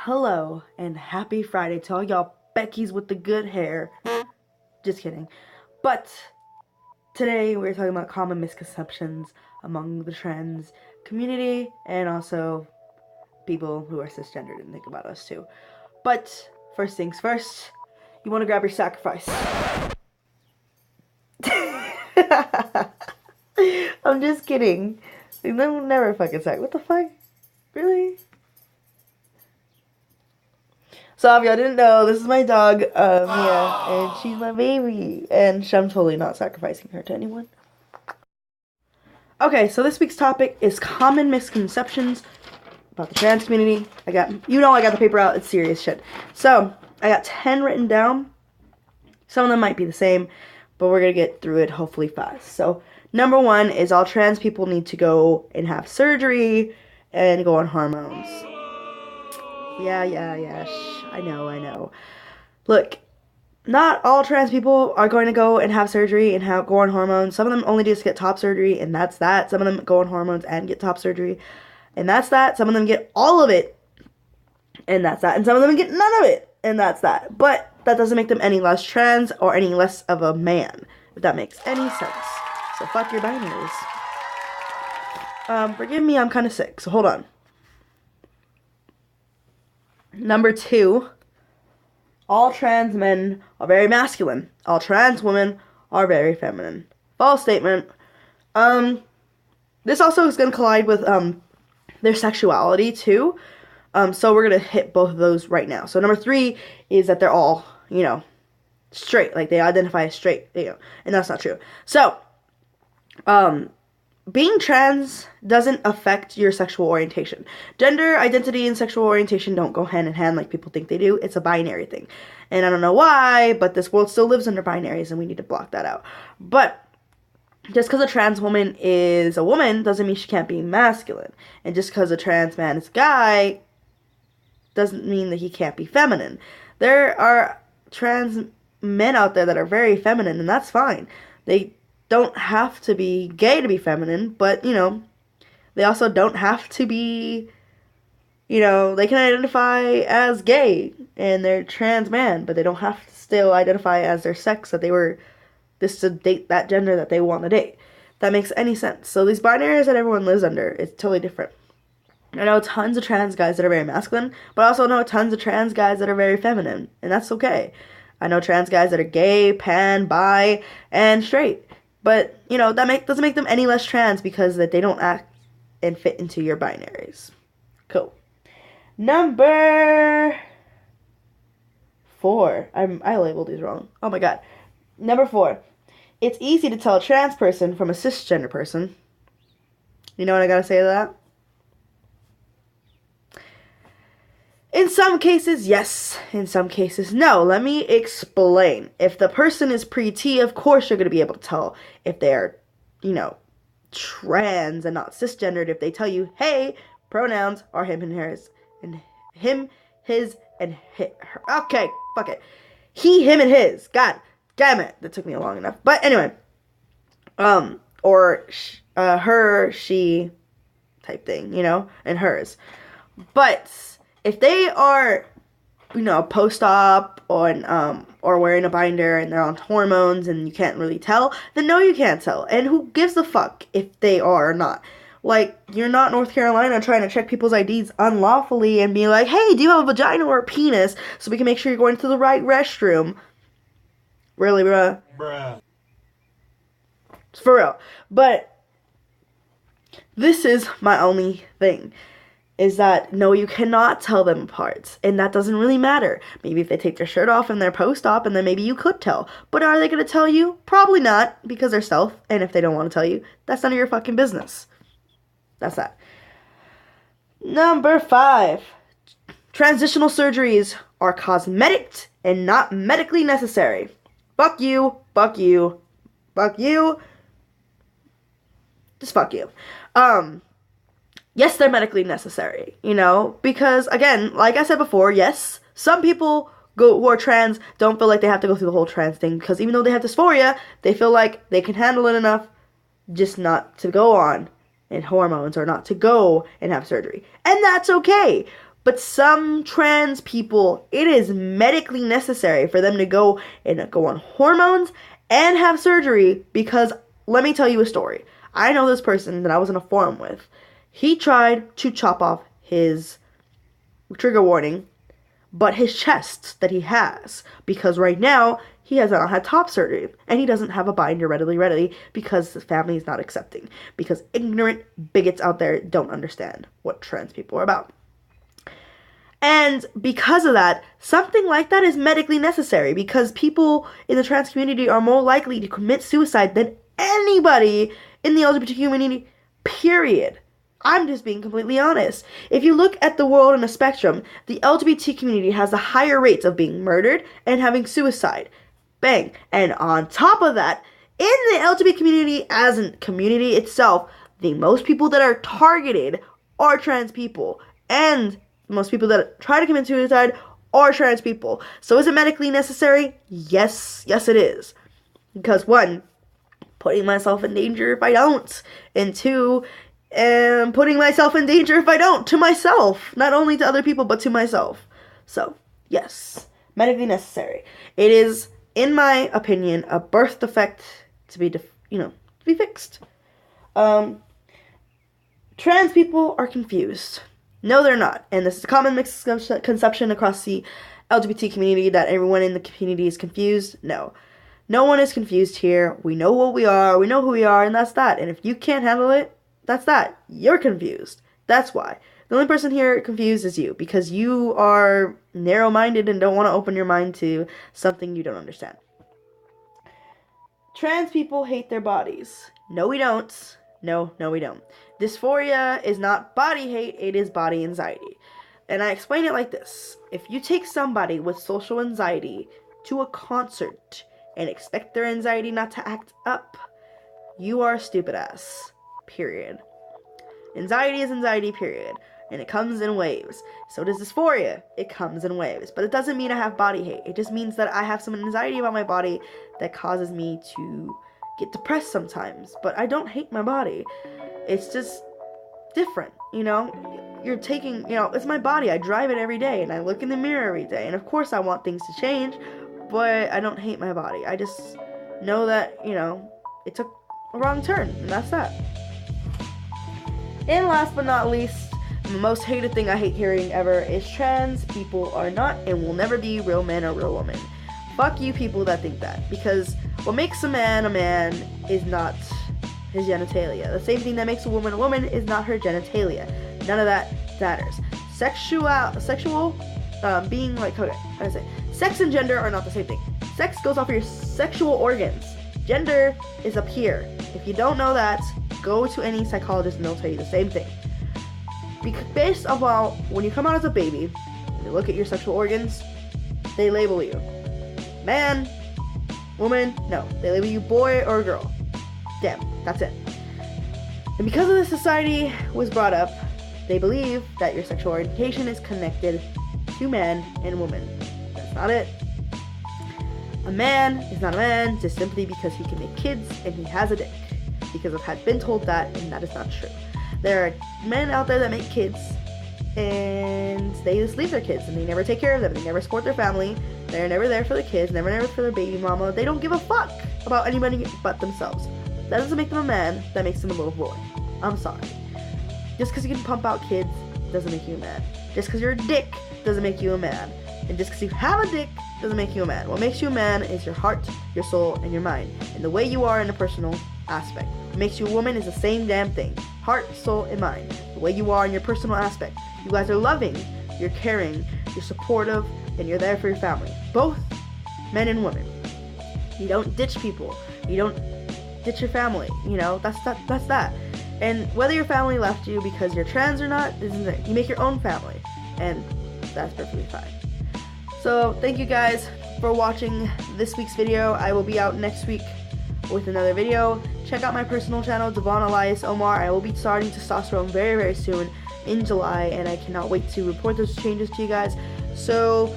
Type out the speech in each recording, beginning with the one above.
Hello and happy Friday to all y'all Beckies with the good hair. Just kidding. But today we're talking about common misconceptions among the trans community and also people who are cisgendered and think about us too. But first things first, you want to grab your sacrifice. I'm just kidding. They never fucking sack. What the fuck? Really? So if y'all didn't know, this is my dog, Mia, and she's my baby, and I'm totally not sacrificing her to anyone. Okay, so this week's topic is common misconceptions about the trans community. I got the paper out, it's serious shit. So, I got 10 written down. Some of them might be the same, but we're gonna get through it hopefully fast. So, number one is all trans people need to go and have surgery and go on hormones. Yeah, I know. Look, not all trans people are going to go and have surgery and go on hormones. Some of them only just get top surgery, and that's that. Some of them go on hormones and get top surgery, and that's that. Some of them get all of it, and that's that. And some of them get none of it, and that's that. But that doesn't make them any less trans or any less of a man, if that makes any sense. So fuck your binaries. Forgive me, I'm kind of sick, so hold on. Number two, all trans men are very masculine. All trans women are very feminine. False statement. This also is going to collide with their sexuality too. So we're going to hit both of those right now. So number three is that they're all, straight. Like they identify as straight, and that's not true. So, being trans doesn't affect your sexual orientation. Gender identity and sexual orientation don't go hand in hand like people think they do. It's a binary thing. And I don't know why, but this world still lives under binaries and we need to block that out. But just because a trans woman is a woman doesn't mean she can't be masculine. And just because a trans man is a guy doesn't mean that he can't be feminine. There are trans men out there that are very feminine, and that's fine. They don't have to be gay to be feminine, but, they also don't have to be, they can identify as gay, and they're trans man, but they don't have to still identify as their sex that they were, just to date that gender that they want to date. If that makes any sense. So these binaries that everyone lives under, it's totally different. I know tons of trans guys that are very masculine, but I also know tons of trans guys that are very feminine, and that's okay. I know trans guys that are gay, pan, bi, and straight. But, that doesn't make them any less trans because that they don't act and fit into your binaries. Cool. Number 4. I labeled these wrong. Oh my god. Number 4. It's easy to tell a trans person from a cisgender person. You know what I gotta say to that? In some cases, yes. In some cases, no. Let me explain. If the person is pre-T, of course you're going to be able to tell if they're, trans and not cisgendered. If they tell you, hey, pronouns are him and hers. And him, his, and her. Okay, fuck it. He, him, and his. God damn it. That took me long enough. But anyway. Or her, she type thing, and hers. But if they are, post-op or wearing a binder and they're on hormones and you can't really tell, then no, you can't tell. And who gives a fuck if they are or not? Like, you're not North Carolina trying to check people's IDs unlawfully and be like, hey, do you have a vagina or a penis so we can make sure you're going to the right restroom? Really, bruh? Bruh. It's for real. But this is my only thing. Is that, no, you cannot tell them apart. And that doesn't really matter. Maybe if they take their shirt off and they're post-op, and then maybe you could tell. But are they going to tell you? Probably not, because they're self. And if they don't want to tell you, that's none of your fucking business. That's that. Number 5. Transitional surgeries are cosmetic and not medically necessary. Fuck you. Fuck you. Fuck you. Just fuck you. Yes, they're medically necessary, because, again, like I said before, yes, some people who are trans don't feel like they have to go through the whole trans thing, because even though they have dysphoria, they feel like they can handle it enough just not to go on in hormones or not to go and have surgery. And that's okay. But some trans people, it is medically necessary for them to go on hormones and have surgery, because let me tell you a story. I know this person that I was in a forum with. He tried to chop off his, trigger warning, but his chest that he has, because right now he has not had top surgery and he doesn't have a binder readily because his family is not accepting, because ignorant bigots out there don't understand what trans people are about. And because of that, something like that is medically necessary, because people in the trans community are more likely to commit suicide than anybody in the LGBT community, period. I'm just being completely honest. If you look at the world in a spectrum, the LGBT community has the higher rates of being murdered and having suicide. Bang. And on top of that, in the LGBT community as a community itself, the most people that are targeted are trans people. And most people that try to commit suicide are trans people. So is it medically necessary? Yes. Yes, it is. Because one, putting myself in danger if I don't. And two, putting myself in danger if I don't. To myself. Not only to other people, but to myself. So, yes. Medically necessary. It is, in my opinion, a birth defect to be, to be fixed. Trans people are confused. No, they're not. And this is a common misconception across the LGBT community that everyone in the community is confused. No. No one is confused here. We know what we are. We know who we are, and that's that. And if you can't handle it, that's that. You're confused. That's why. The only person here confused is you, because you are narrow-minded and don't want to open your mind to something you don't understand. Trans people hate their bodies. No, we don't. No, we don't. Dysphoria is not body hate, it is body anxiety. And I explain it like this. If you take somebody with social anxiety to a concert and expect their anxiety not to act up, you are a stupid ass. Period. Anxiety is anxiety, period. And it comes in waves. So does dysphoria. It comes in waves. But it doesn't mean I have body hate. It just means that I have some anxiety about my body that causes me to get depressed sometimes. But I don't hate my body. It's just different, You're taking, it's my body. I drive it every day, and I look in the mirror every day. And of course I want things to change, but I don't hate my body. I just know that, it took a wrong turn, and that's that. And last but not least, the most hated thing I hate hearing ever is trans people are not and will never be real men or real women. Fuck you people that think that, because what makes a man is not his genitalia. The same thing that makes a woman is not her genitalia. None of that matters. Sexual being, like, okay, how do I say? Sex and gender are not the same thing. Sex goes off of your sexual organs. Gender is up here. If you don't know that, go to any psychologist and they'll tell you the same thing. Because based on when you come out as a baby, they look at your sexual organs, they label you man, woman, no, they label you boy or girl. Damn, that's it. And because of this, society was brought up, they believe that your sexual orientation is connected to man and woman. That's not it. A man is not a man just simply because he can make kids and he has a dick. Because I've been told that, and that is not true. There are men out there that make kids, and they just leave their kids, and they never take care of them. They never support their family. They're never there for the kids, never there for their baby mama. They don't give a fuck about anybody but themselves. That doesn't make them a man. That makes them a little boy. I'm sorry. Just because you can pump out kids doesn't make you a man. Just because you're a dick doesn't make you a man. And just because you have a dick doesn't make you a man. What makes you a man is your heart, your soul, and your mind. And the way you are in a personal aspect. What makes you a woman is the same damn thing. Heart, soul, and mind. The way you are in your personal aspect. You guys are loving, you're caring, you're supportive, and you're there for your family. Both men and women. You don't ditch people. You don't ditch your family. That's that. And whether your family left you because you're trans or not, you make your own family. And that's perfectly fine. So, thank you guys for watching this week's video. I will be out next week with another video. Check out my personal channel, Devvon Elias Omar. I will be starting testosterone very, very soon in July, and I cannot wait to report those changes to you guys. So,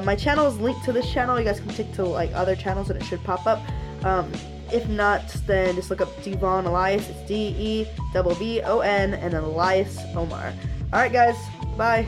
my channel is linked to this channel. You guys can click to other channels and it should pop up. If not, then just look up Devvon Elias. It's Devvon and then Elias Omar. Alright guys, bye.